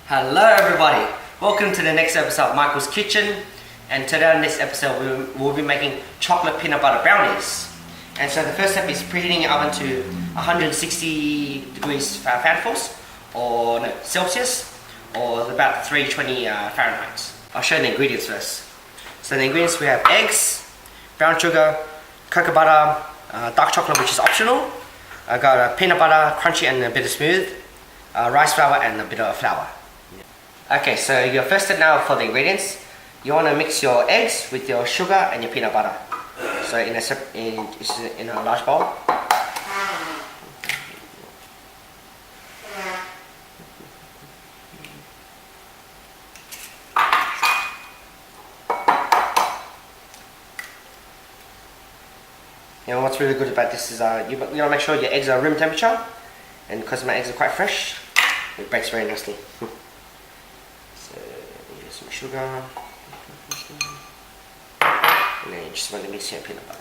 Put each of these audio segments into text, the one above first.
Hello everybody, welcome to the next episode of Michael's Kitchen, and today in this episode we'll be making chocolate peanut butter brownies. And so the first step is preheating your oven to 160 degrees Fahrenheit or no, Celsius, or about 320 Fahrenheit. I'll show you the ingredients first. So the ingredients, we have eggs, brown sugar, cocoa butter, dark chocolate which is optional. I got peanut butter, crunchy and a bit of smooth, rice flour and a bit of flour. Okay, so your first step now for the ingredients, you want to mix your eggs with your sugar and your peanut butter. So in a large bowl. You know what's really good about this is you want to make sure your eggs are room temperature, and because my eggs are quite fresh, it breaks very nicely. So use some sugar, and then you just want to mix your peanut butter.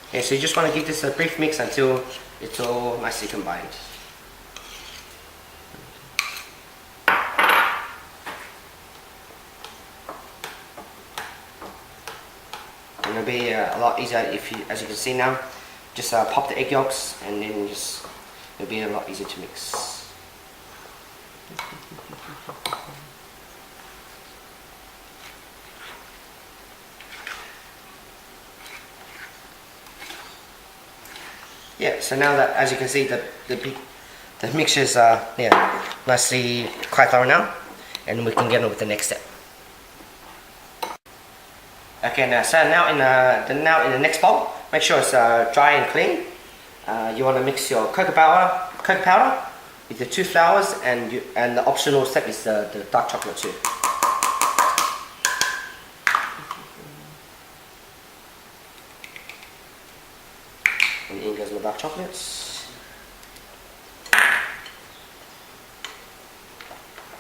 Okay, so you just want to give this a brief mix until it's all nicely combined. And it'll be a lot easier if you, as you can see now, just pop the egg yolks and then it'll be a lot easier to mix. Yeah, so now that, as you can see, the mixtures are nicely quite thorough now, and we can get on with the next step. Okay, now in the next bowl, make sure it's dry and clean. You want to mix your cocoa powder with the 2 flours, and the optional step is the dark chocolate too. And in goes my dark chocolates.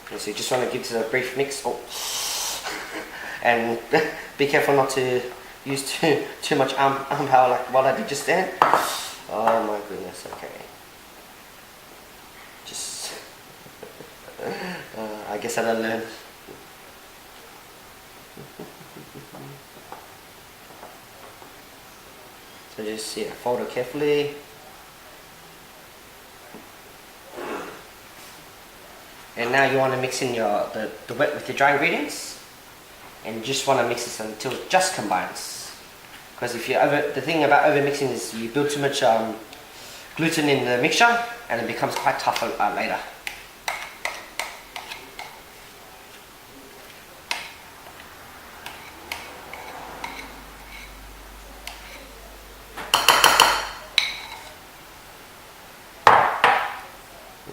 And so you just want to give this a brief mix. And be careful not to use too much arm power like what I did just then. Oh my goodness, okay. Just, I guess I don't learn. So just fold it carefully. And now you want to mix in the wet with the dry ingredients. And you just want to mix this until it just combines. Because if the thing about over mixing is you build too much gluten in the mixture, and it becomes quite tough later.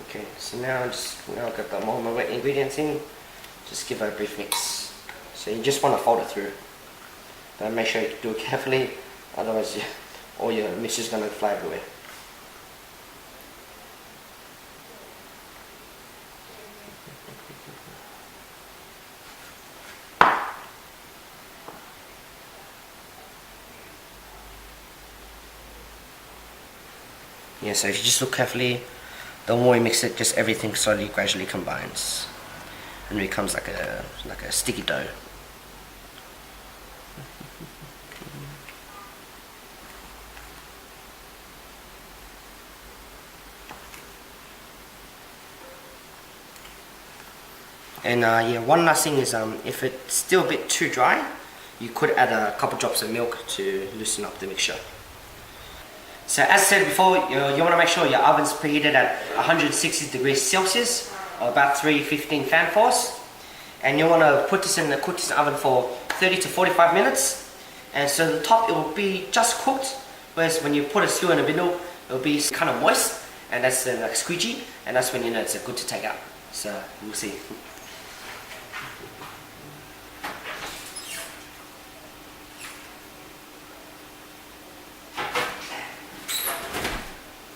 Okay, so now I've got all my wet ingredients in. Just give it a brief mix. So you just want to fold it through, but make sure you do it carefully, otherwise all your mix is going to fly everywhere. Yeah, so if you just look carefully, the more you mix it, just everything slowly, gradually combines, and it becomes like a sticky dough. And yeah, one last thing is if it's still a bit too dry, you could add a couple drops of milk to loosen up the mixture. So as I said before, you want to make sure your oven's preheated at 160 degrees Celsius, or about 315 Fahrenheit. And you want to cook this in the oven for 30 to 45 minutes. And so the top, it will be just cooked, whereas when you put a skewer in the middle, it will be kind of moist, and that's like squeegee, and that's when you know it's good to take out. So we'll see.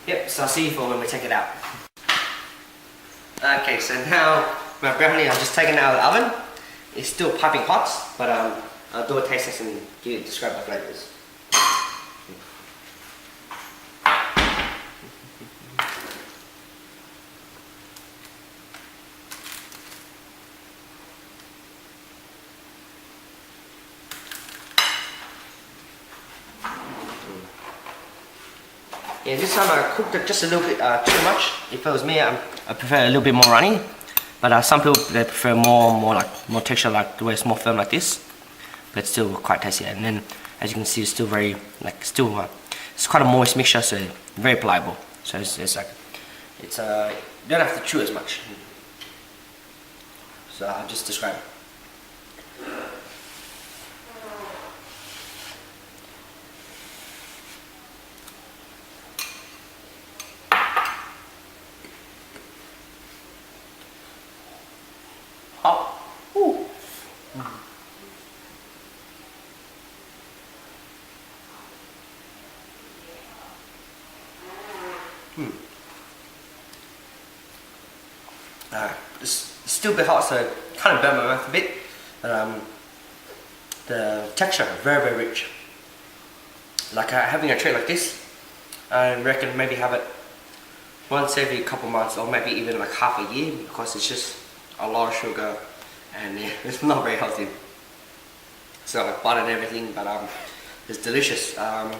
Yep, so I'll see you for when we take it out. Okay, so now my brownie I've just taken it out of the oven. It's still piping hot, but I'll do a taste test and describe the flavors. Yeah, this time I cooked it just a little bit too much. If it was me, I prefer a little bit more runny. But some people they prefer more texture, like the way it's more firm like this. But it's still quite tasty. And then, as you can see, it's still very it's quite a moist mixture, so very pliable. So it's you don't have to chew as much. So I'll just describe it. Ooh. It's still a bit hot, so it kind of burnt my mouth a bit. But the texture very rich. Like having a treat like this, I reckon maybe have it once every couple months, or maybe even like half a year, because it's just a lot of sugar and yeah, it's not very healthy. So like butter and everything, but it's delicious. What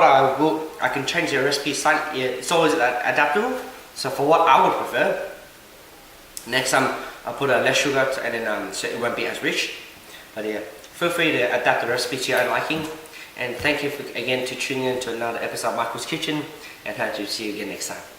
I can change the recipe slightly. Yeah, it's always adaptable. So for what I would prefer, next time I'll put less sugar and then so it won't be as rich. But yeah, feel free to adapt the recipe to your own liking. And thank you again to tuning in to another episode of Michael's Kitchen, and hope to see you again next time.